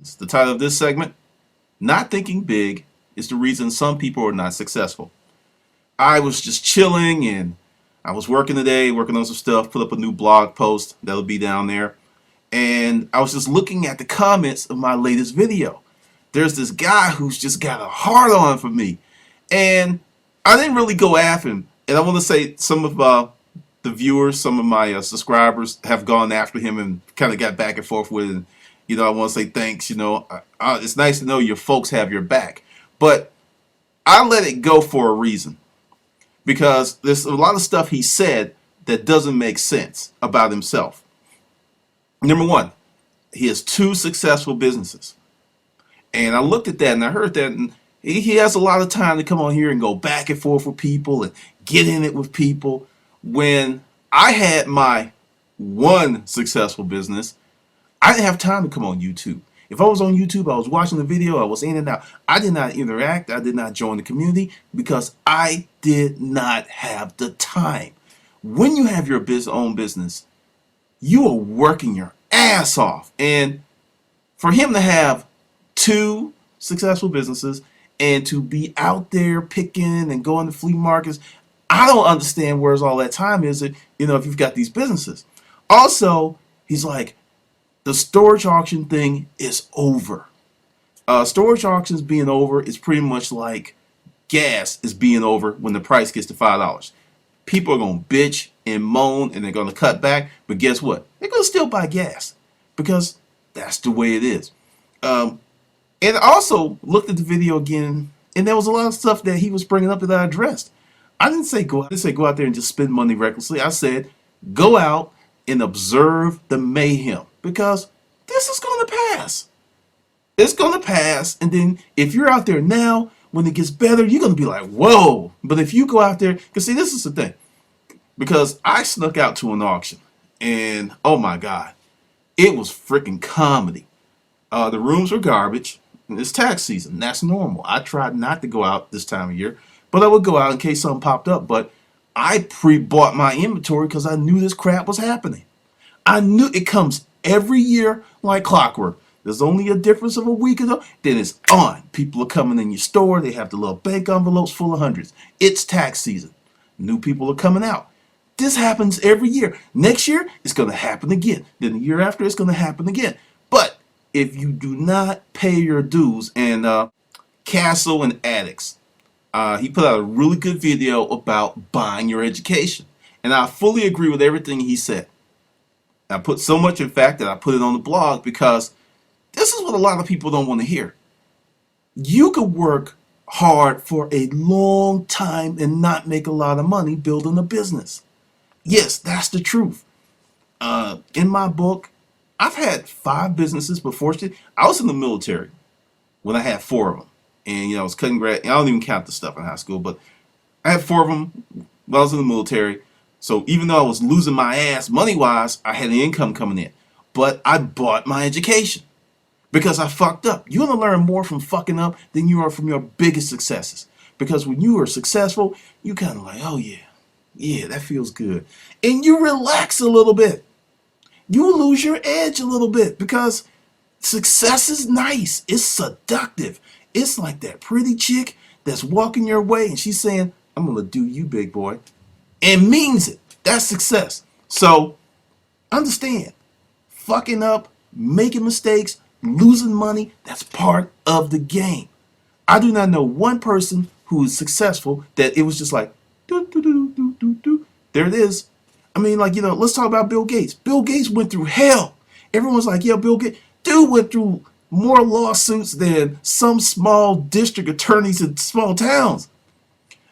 It's the title of this segment. Not thinking big is the reason some people are not successful. I was just chilling and I was working today, working on some stuff, put up a new blog post that'll be down there. And I was just looking at the comments of my latest video. There's this guy who's just got a hard on for me. And I didn't really go after him. And I want to say some of the viewers, some of my subscribers have gone after him and kind of got back and forth with it. I want to say thanks. It's nice to know your folks have your back. But I let it go for a reason because there's a lot of stuff he said that doesn't make sense about himself. Number one, he has two successful businesses. And I looked at that and I heard that, and he has a lot of time to come on here and go back and forth with people and get in it with people. When I had my one successful business, I didn't have time to come on YouTube. If I was on YouTube, I was watching the video, I was in and out. I did not interact. I did not join the community because I did not have the time. When you have your own business, you are working your ass off. And for him to have two successful businesses and to be out there picking and going to flea markets, I don't understand where's all that time is if you've got these businesses. Also, he's like, the storage auction thing is over. Storage auctions being over is pretty much like gas is being over when the price gets to $5. People are going to bitch and moan and they're going to cut back, but guess what? They're going to still buy gas because that's the way it is. And I also looked at the video again, and there was a lot of stuff that he was bringing up that I addressed. I didn't say go out there and just spend money recklessly. I said go out and observe the mayhem because this is going to pass. It's going to pass, and then if you're out there now, when it gets better, you're going to be like, whoa. But if you go out there, because see, this is the thing. Because I snuck out to an auction, and oh my God, it was freaking comedy. The rooms were garbage. It's tax season. That's normal. I tried not to go out this time of year, but I would go out in case something popped up. But I pre-bought my inventory because I knew this crap was happening. I knew it comes every year like clockwork. There's only a difference of a week ago. Then it's on. People are coming in your store. They have the little bank envelopes full of hundreds. It's tax season. New people are coming out. This happens every year. Next year, it's going to happen again. Then the year after, it's going to happen again. But if you do not pay your dues, and Castle and Addicts, he put out a really good video about buying your education. And I fully agree with everything he said. I put so much, in fact, that I put it on the blog because this is what a lot of people don't want to hear. You could work hard for a long time and not make a lot of money building a business. Yes, that's the truth. In my book, I've had 5 businesses before. I was in the military when I had 4 of them. And, I was cutting grass. I don't even count the stuff in high school, but I had 4 of them when I was in the military. So even though I was losing my ass money-wise, I had an income coming in. But I bought my education because I fucked up. You're going to learn more from fucking up than you are from your biggest successes. Because when you are successful, you kind of like, oh yeah, that feels good. And you relax a little bit. You lose your edge a little bit because success is nice. It's seductive. It's like that pretty chick that's walking your way and she's saying, I'm going to do you, big boy. And means it. That's success. So understand, fucking up, making mistakes, losing money, that's part of the game. I do not know one person who is successful that it was just like, do, do, do, do, do, do. There it is. I mean, like, let's talk about Bill Gates. Bill Gates went through hell. Everyone's like, yeah, Bill Gates. Dude went through more lawsuits than some small district attorneys in small towns.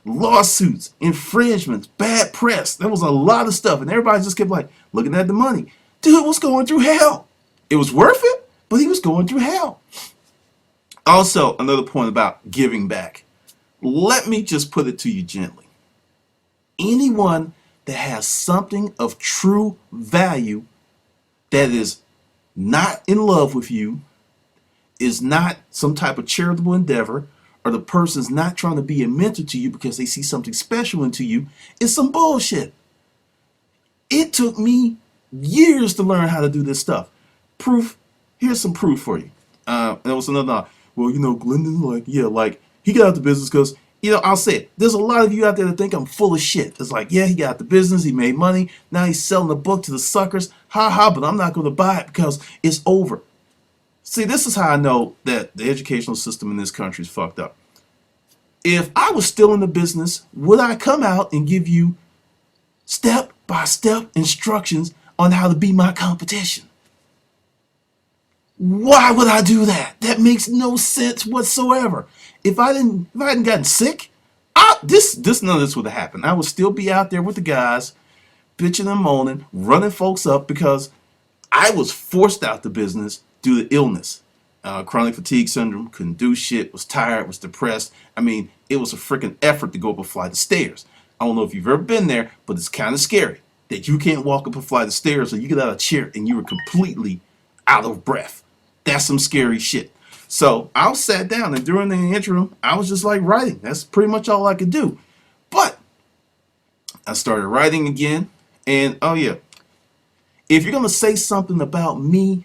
Lawsuits, infringements, bad press. There was a lot of stuff, and everybody just kept like looking at the money. Dude was going through hell. It was worth it, but he was going through hell. Also, another point about giving back. Let me just put it to you gently. Anyone that has something of true value that is not in love with you, is not some type of charitable endeavor, or the person's not trying to be a mentor to you because they see something special into you, is some bullshit. It took me years to learn how to do this stuff. Proof, here's some proof for you. And there was another, well, Glendon, like, yeah, like, he got out the business because, I'll say it. There's a lot of you out there that think I'm full of shit. It's like, yeah, he got out the business, he made money, now he's selling the book to the suckers. Ha ha, but I'm not going to buy it because it's over. See, this is how I know that the educational system in this country is fucked up. If I was still in the business, would I come out and give you step by step instructions on how to be my competition? Why would I do that? That makes no sense whatsoever. If I hadn't gotten sick, none of this would have happened. I would still be out there with the guys, bitching and moaning, running folks up because I was forced out the business due to illness. Chronic fatigue syndrome, couldn't do shit, was tired, was depressed. I mean, it was a freaking effort to go up a flight of stairs. I don't know if you've ever been there, but it's kind of scary that you can't walk up a flight of stairs or you get out of a chair and you are completely out of breath. That's some scary shit. So I sat down, and during the interim, I was just like writing. That's pretty much all I could do. But I started writing again, and oh yeah, if you're gonna say something about me,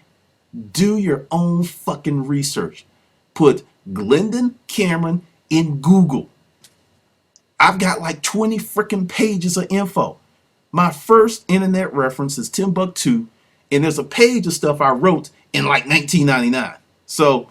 do your own fucking research. Put Glendon Cameron in Google. I've got like 20 freaking pages of info. My first internet reference is Timbuktu, and there's a page of stuff I wrote in like 1999. So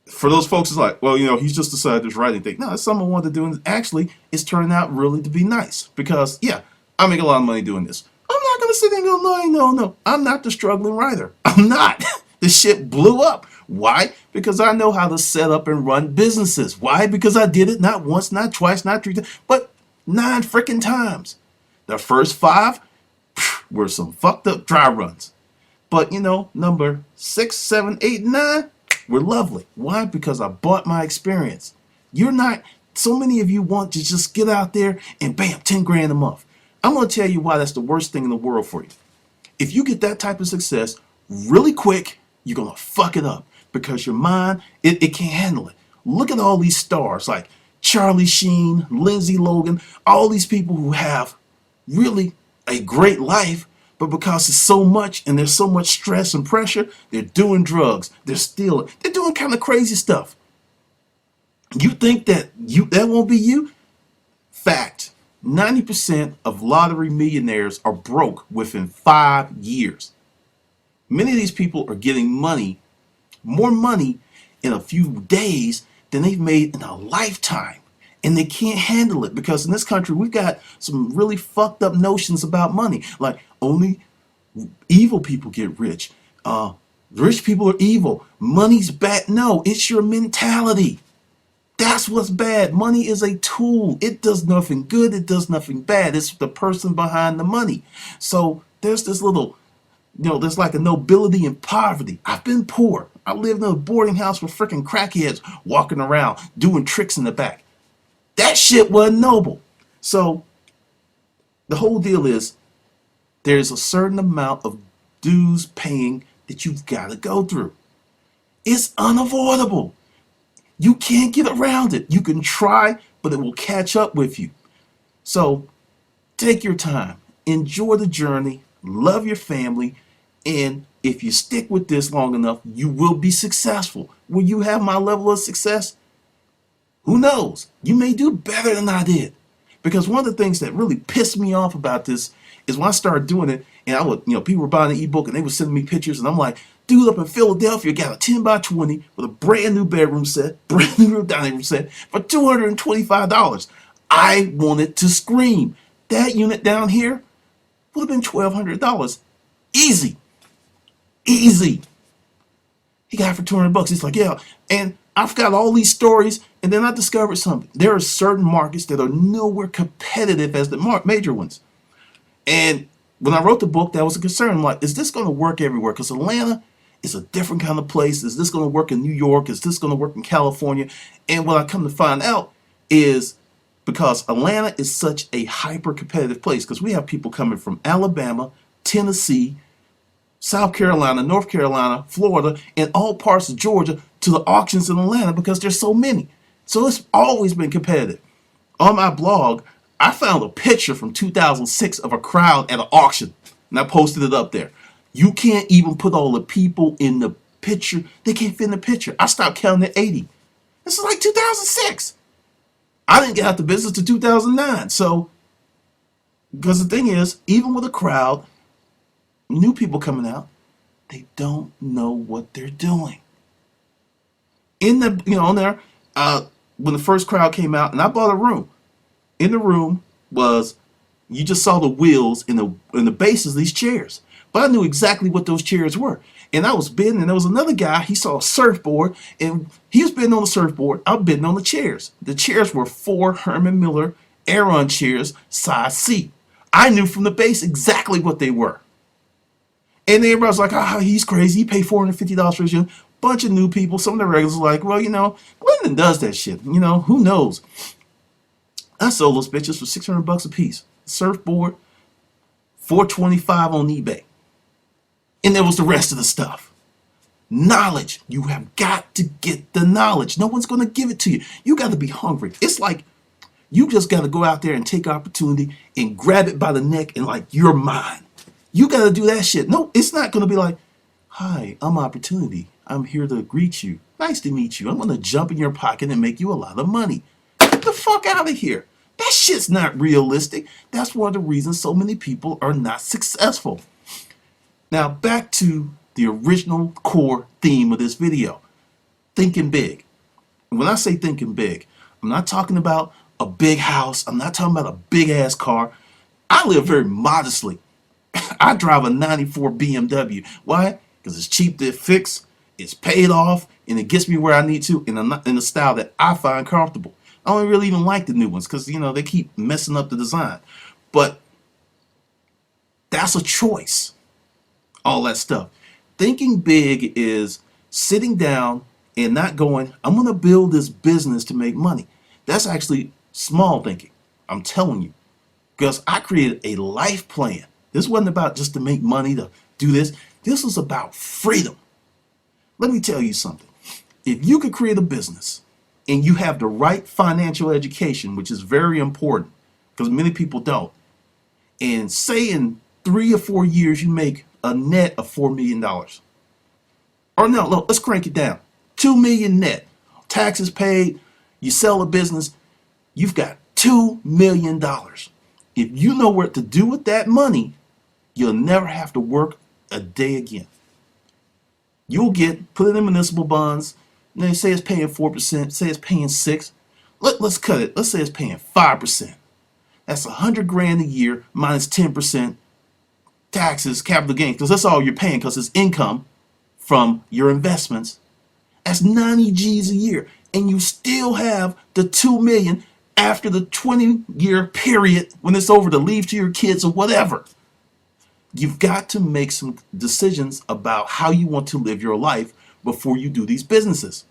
for those folks, it's like, well, he's just decided to write anything. No, it's something I wanted to do, and actually, it's turned out really to be nice because, yeah, I make a lot of money doing this. I'm not going to sit there and go, no. I'm not the struggling writer. I'm not. This shit blew up. Why? Because I know how to set up and run businesses. Why? Because I did it not once, not twice, not 3 times, but 9 freaking times. The first 5 were some fucked up dry runs. But, number 6, 7, 8, 9 were lovely. Why? Because I bought my experience. You're not, so many of you want to just get out there and bam, 10 grand a month. I'm going to tell you why that's the worst thing in the world for you. If you get that type of success really quick, you're going to fuck it up because your mind, it can't handle it. Look at all these stars like Charlie Sheen, Lindsay Logan, all these people who have really a great life, but because it's so much and there's so much stress and pressure, they're doing drugs, they're stealing, they're doing kind of crazy stuff. You think that won't be you? Fact. 90% of lottery millionaires are broke within 5 years. Many of these people are getting more money in a few days than they've made in a lifetime. And they can't handle it because in this country, we've got some really fucked up notions about money. Like only evil people get rich. Rich people are evil. Money's bad. No, it's your mentality. That's what's bad. Money is a tool. It does nothing good. It does nothing bad. It's the person behind the money. So there's this little, there's like a nobility in poverty. I've been poor. I lived in a boarding house with freaking crackheads walking around doing tricks in the back. That shit wasn't noble. So the whole deal is there's a certain amount of dues paying that you've got to go through. It's unavoidable. You can't get around it. You can try, but it will catch up with you. So take your time, enjoy the journey, love your family, and if you stick with this long enough, you will be successful. Will you have my level of success? Who knows? You may do better than I did. Because one of the things that really pissed me off about this is when I started doing it, and I would, people were buying the ebook and they were sending me pictures, and I'm like, dude up in Philadelphia got a 10 by 20 with a brand new bedroom set, brand new dining room set for $225. I wanted to scream. That unit down here would have been $1,200. Easy. Easy. He got it for $200. He's like, yeah. And I've got all these stories, and then I discovered something. There are certain markets that are nowhere competitive as the major ones. And when I wrote the book, that was a concern. I'm like, is this going to work everywhere? Because Atlanta is a different kind of place. Is this going to work in New York? Is this going to work in California? And what I come to find out is because Atlanta is such a hyper-competitive place, because we have people coming from Alabama, Tennessee, South Carolina, North Carolina, Florida, and all parts of Georgia to the auctions in Atlanta because there's so many. So it's always been competitive. On my blog, I found a picture from 2006 of a crowd at an auction, and I posted it up there. You can't even put all the people in the picture. They can't fit in the picture. I stopped counting at 80. This is like 2006. I didn't get out the business to 2009. So, because the thing is, even with a crowd, new people coming out, they don't know what they're doing. In the, on there, when the first crowd came out, and I bought a room. In the room was, you just saw the wheels in the bases of these chairs. But I knew exactly what those chairs were. And I was bidding, and there was another guy, he saw a surfboard, and he was bidding on the surfboard. I was bidding on the chairs. The chairs were 4 Herman Miller Aeron chairs, size C. I knew from the base exactly what they were. And everybody was like, he's crazy. He paid $450 for his unit. Bunch of new people. Some of the regulars were like, well, Glendon does that shit. Who knows? I sold those bitches for $600 a piece. Surfboard, $425 on eBay. And there was the rest of the stuff. Knowledge. You have got to get the knowledge. No one's going to give it to you. You got to be hungry. It's like you just got to go out there and take opportunity and grab it by the neck and like, you're mine. You got to do that shit. No, it's not going to be like, hi, I'm Opportunity. I'm here to greet you. Nice to meet you. I'm going to jump in your pocket and make you a lot of money. Get the fuck out of here. That shit's not realistic. That's one of the reasons so many people are not successful. Now, back to the original core theme of this video. Thinking big. And when I say thinking big, I'm not talking about a big house. I'm not talking about a big ass car. I live very modestly. I drive a 94 BMW. Why? Because it's cheap to fix, it's paid off, and it gets me where I need to in a style that I find comfortable. I don't really even like the new ones because, they keep messing up the design. But that's a choice. All that stuff. Thinking big is sitting down and not going, I'm going to build this business to make money. That's actually small thinking. I'm telling you. Because I created a life plan. This wasn't about just to make money, to do this. This was about freedom. Let me tell you something. If you could create a business and you have the right financial education, which is very important because many people don't, and say in 3 or 4 years you make a net of $4 million. Or no, look, let's crank it down. $2 million net. Taxes paid, you sell a business, you've got $2 million. If you know what to do with that money, you'll never have to work a day again. You'll put it in municipal bonds. They say it's paying 4%, say it's paying 6%. Let's cut it. Let's say it's paying 5%. That's $100,000 a year minus 10% taxes, capital gains, because that's all you're paying because it's income from your investments. That's 90 G's a year. And you still have the $2 million after the 20-year period when it's over to leave to your kids or whatever. You've got to make some decisions about how you want to live your life before you do these businesses.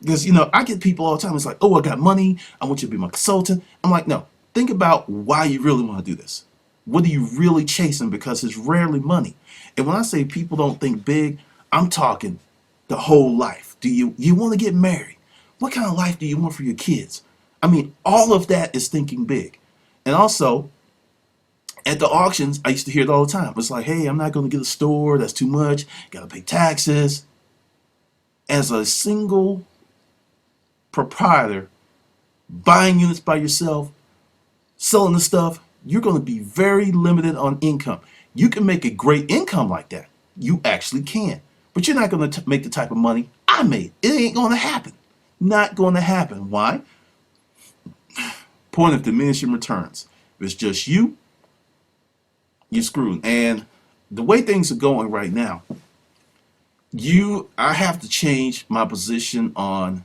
Because, I get people all the time. It's like, oh, I got money. I want you to be my consultant. I'm like, no, think about why you really want to do this. What are you really chasing? Because it's rarely money. And when I say people don't think big, I'm talking the whole life. Do you want to get married? What kind of life do you want for your kids? I mean, all of that is thinking big. And also, at the auctions, I used to hear it all the time. It's like, hey, I'm not going to get a store. That's too much. Got to pay taxes. As a single proprietor, buying units by yourself, selling the stuff, you're going to be very limited on income. You can make a great income like that. You actually can. But you're not going to make the type of money I made. It ain't going to happen. Not going to happen. Why? Point of diminishing returns. If it's just you, you're screwed. And the way things are going right now, I have to change my position on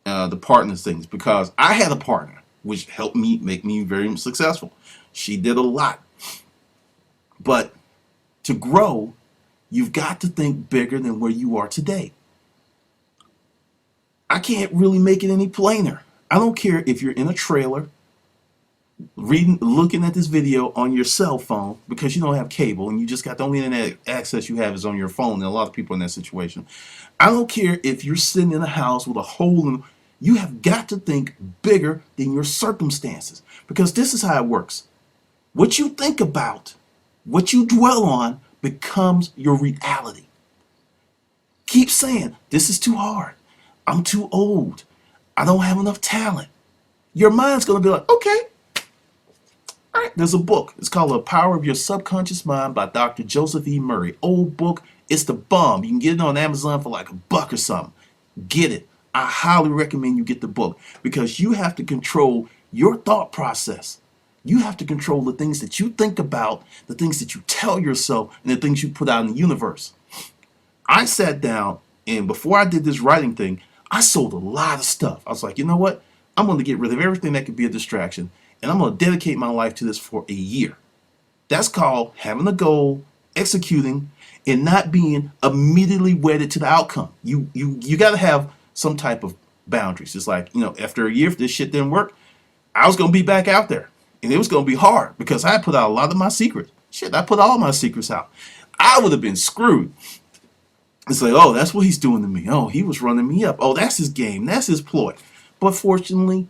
the partners things, because I had a partner which helped me make me very successful. She did a lot. But to grow, you've got to think bigger than where you are today. I can't really make it any plainer. I don't care if you're in a trailer, looking at this video on your cell phone because you don't have cable and you just got the only internet access you have is on your phone, and a lot of people in that situation. I don't care if you're sitting in a house with a hole in. You have got to think bigger than your circumstances, because this is how it works. What you think about, what you dwell on, becomes your reality. Keep saying, this is too hard. I'm too old. I don't have enough talent. Your mind's going to be like, okay, all right. There's a book. It's called The Power of Your Subconscious Mind by Dr. Joseph E. Murray. Old book. It's the bomb. You can get it on Amazon for like $1 or something. Get it. I highly recommend you get the book because you have to control your thought process. You have to control the things that you think about, the things that you tell yourself, and the things you put out in the universe. I sat down, and before I did this writing thing, I sold a lot of stuff. I was like, you know what? I'm going to get rid of everything that could be a distraction, and I'm going to dedicate my life to this for a year. That's called having a goal, executing, and not being immediately wedded to the outcome. You got to have some type of boundaries. It's like, after a year, if this shit didn't work, I was going to be back out there. And it was going to be hard because I put out a lot of my secrets. Shit, I put all my secrets out. I would have been screwed. It's like, oh, that's what he's doing to me. Oh, he was running me up. Oh, that's his game. That's his ploy. But fortunately,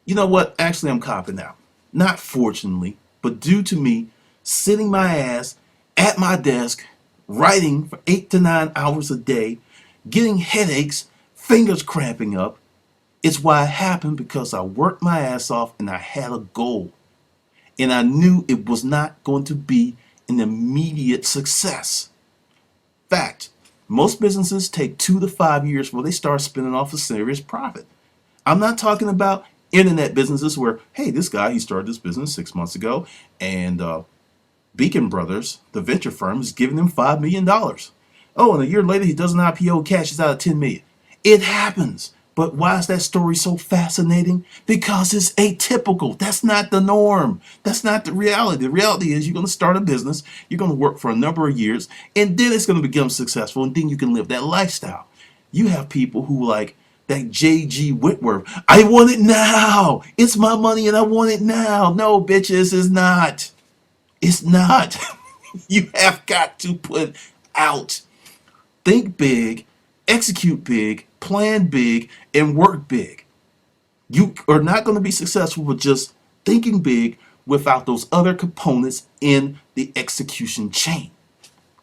you know what? Actually, I'm copping out. Not fortunately, but due to me sitting my ass at my desk, writing for 8 to 9 hours a day, getting headaches, fingers cramping up. It's why it happened because I worked my ass off and I had a goal. And I knew it was not going to be an immediate success. Fact, most businesses take 2 to 5 years before they start spinning off a serious profit. I'm not talking about internet businesses where, hey, this guy, he started this business 6 months ago and Beacon Brothers, the venture firm, is giving him $5 million. Oh, and a year later he does an IPO, cashes out at $10 million. It happens. But why is that story so fascinating? Because it's atypical. That's not the norm. That's not the reality. The reality is you're going to start a business, you're going to work for a number of years, and then it's going to become successful, and then you can live that lifestyle. You have people who like that J.G. Whitworth. I want it now. It's my money and I want it now. No, bitches, it's not. It's not. You have got to put out. Think big, execute big, plan big, and work big. You are not going to be successful with just thinking big without those other components in the execution chain.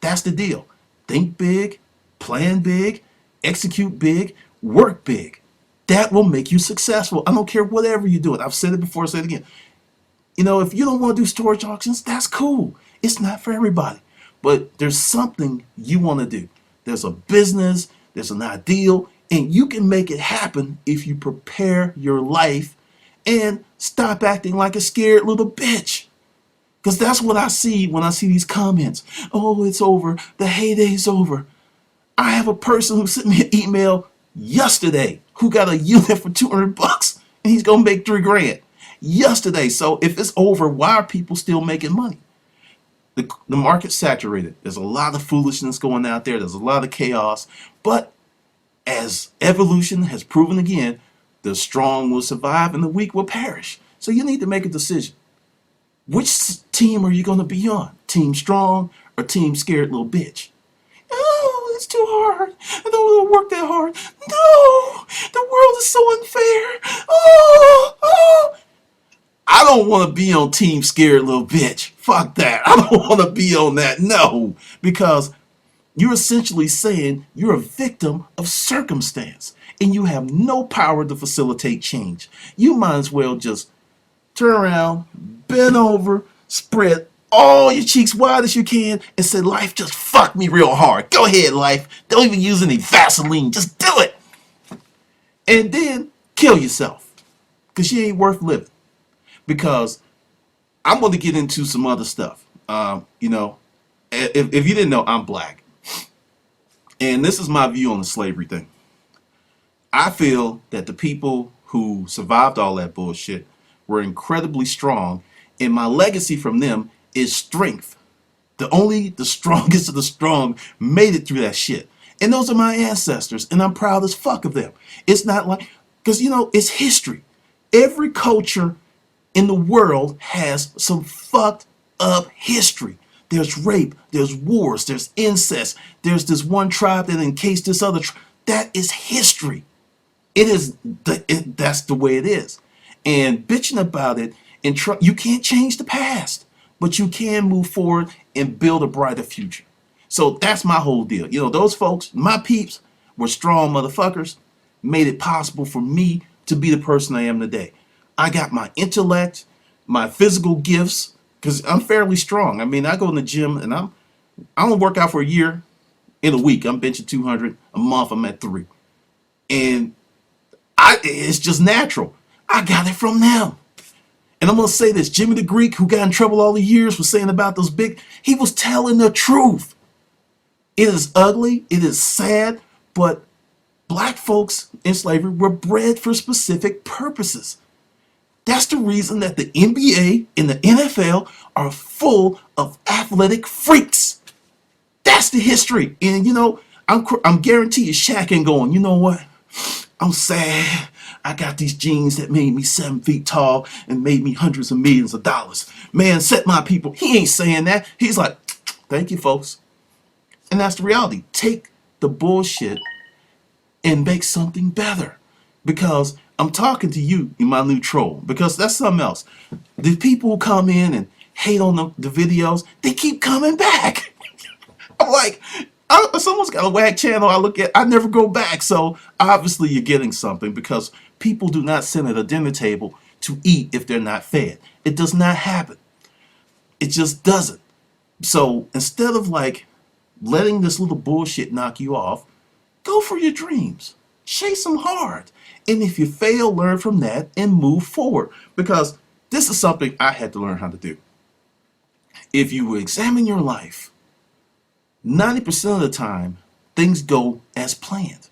That's the deal. Think big, plan big, execute big, work big. That will make you successful. I don't care whatever you do. I've said it before, I'll say it again. If you don't want to do storage auctions, that's cool. It's not for everybody. But there's something you want to do. There's a business, there's an ideal, and you can make it happen if you prepare your life and stop acting like a scared little bitch. Because that's what I see when I see these comments. Oh, it's over. The heyday's over. I have a person who sent me an email yesterday who got a unit for $200 and he's going to make $3,000 yesterday. So if it's over, why are people still making money? The market's saturated. There's a lot of foolishness going out there. There's a lot of chaos. But as evolution has proven again, the strong will survive and the weak will perish. So you need to make a decision. Which team are you going to be on? Team strong or team scared little bitch? Oh, it's too hard. I don't want to work that hard. No, the world is so unfair. Oh. I don't want to be on team scared little bitch. Fuck that. I don't want to be on that. No, because you're essentially saying you're a victim of circumstance and you have no power to facilitate change. You might as well just turn around, bend over, spread all your cheeks wide as you can and say, life just fucked me real hard. Go ahead, life. Don't even use any Vaseline. Just do it. And then kill yourself because you ain't worth living. Because I'm going to get into some other stuff. If you didn't know, I'm black. And this is my view on the slavery thing. I feel that the people who survived all that bullshit were incredibly strong. And my legacy from them is strength. The strongest of the strong made it through that shit. And those are my ancestors. And I'm proud as fuck of them. It's not like, because, it's history. Every culture in the world has some fucked up history. There's rape, there's wars, there's incest, there's this one tribe that encased this other tribe. That is history. That's the way it is. And bitching about it, you can't change the past, but you can move forward and build a brighter future. So that's my whole deal. Those folks, my peeps, were strong motherfuckers, made it possible for me to be the person I am today. I got my intellect, my physical gifts, because I'm fairly strong. I mean, I go in the gym and I don't work out for a year. In a week, I'm benching 200. A month, I'm at 3. And it's just natural. I got it from them. And I'm going to say this, Jimmy the Greek, who got in trouble all the years for saying about those he was telling the truth. It is ugly, it is sad, but black folks in slavery were bred for specific purposes. That's the reason that the NBA and the NFL are full of athletic freaks. That's the history. And I'm guaranteed Shaq ain't going, you know what? I'm sad. I got these genes that made me 7 feet tall and made me hundreds of millions of dollars. Man, set my people. He ain't saying that. He's like, thank you, folks. And that's the reality. Take the bullshit and make something better. Because I'm talking to you, my new troll. Because that's something else. The people who come in and hate on the videos, they keep coming back. I'm like, someone's got a whack channel I look at, I never go back. So obviously you're getting something, because people do not sit at a dinner table to eat if they're not fed. It does not happen. It just doesn't. So instead of like letting this little bullshit knock you off, go for your dreams. Chase them hard. And if you fail, learn from that and move forward. Because this is something I had to learn how to do. If you examine your life, 90% of the time, things go as planned.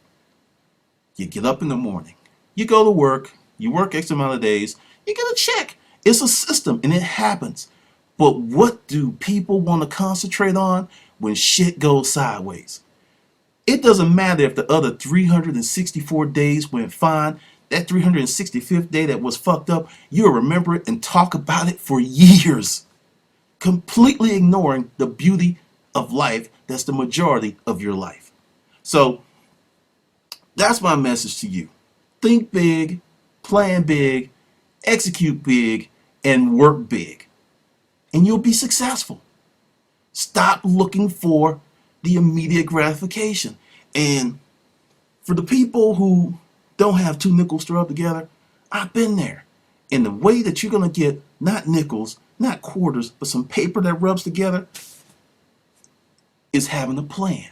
You get up in the morning, you go to work, you work X amount of days, you get a check. It's a system and it happens. But what do people want to concentrate on when shit goes sideways? It doesn't matter if the other 364 days went fine. That 365th day that was fucked up, you'll remember it and talk about it for years, completely ignoring the beauty of life that's the majority of your life. So that's my message to you. Think big, plan big, execute big, and work big. And you'll be successful. Stop looking for the immediate gratification. And for the people who don't have 2 nickels to rub together, I've been there. And the way that you're going to get not nickels, not quarters, but some paper that rubs together is having a plan,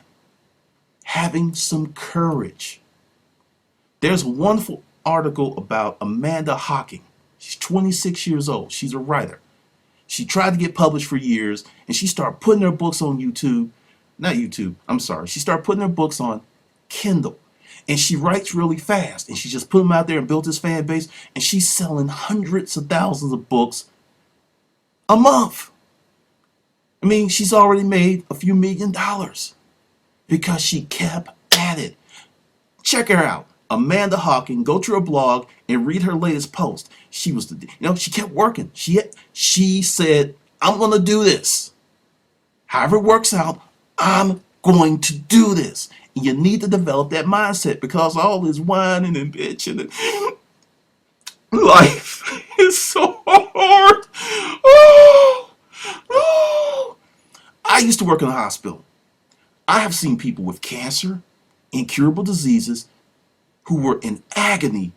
having some courage. There's a wonderful article about Amanda Hocking. She's 26 years old. She's a writer. She tried to get published for years, and she started putting her books on she started putting her books on Kindle. And she writes really fast, and she just put them out there and built this fan base, and she's selling hundreds of thousands of books a month. I mean, she's already made a few $1 million because she kept at it. Check her out, Amanda Hocking. Go to her blog and read her latest post. She kept working. She said, I'm going to do this. However it works out, I'm going to do this. And you need to develop that mindset, because all this whining and bitching and life is so hard. Oh, no. I used to work in a hospital. I have seen people with cancer, incurable diseases, who were in agony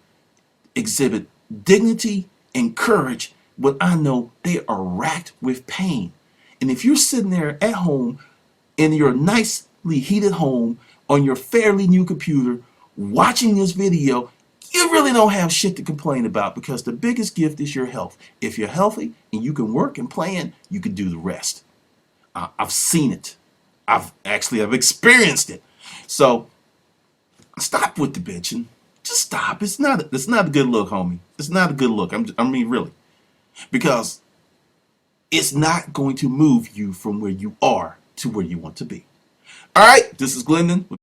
exhibit dignity and courage when I know they are racked with pain. And if you're sitting there at home in your nicely heated home on your fairly new computer watching this video, you really don't have shit to complain about, because the biggest gift is your health. If you're healthy and you can work and plan, you can do the rest. I've seen it. I've experienced it. So stop with the bitching. Just stop. It's not a good look, homie. It's not a good look. I mean, really. Because it's not going to move you from where you are to where you want to be. All right, this is Glendon.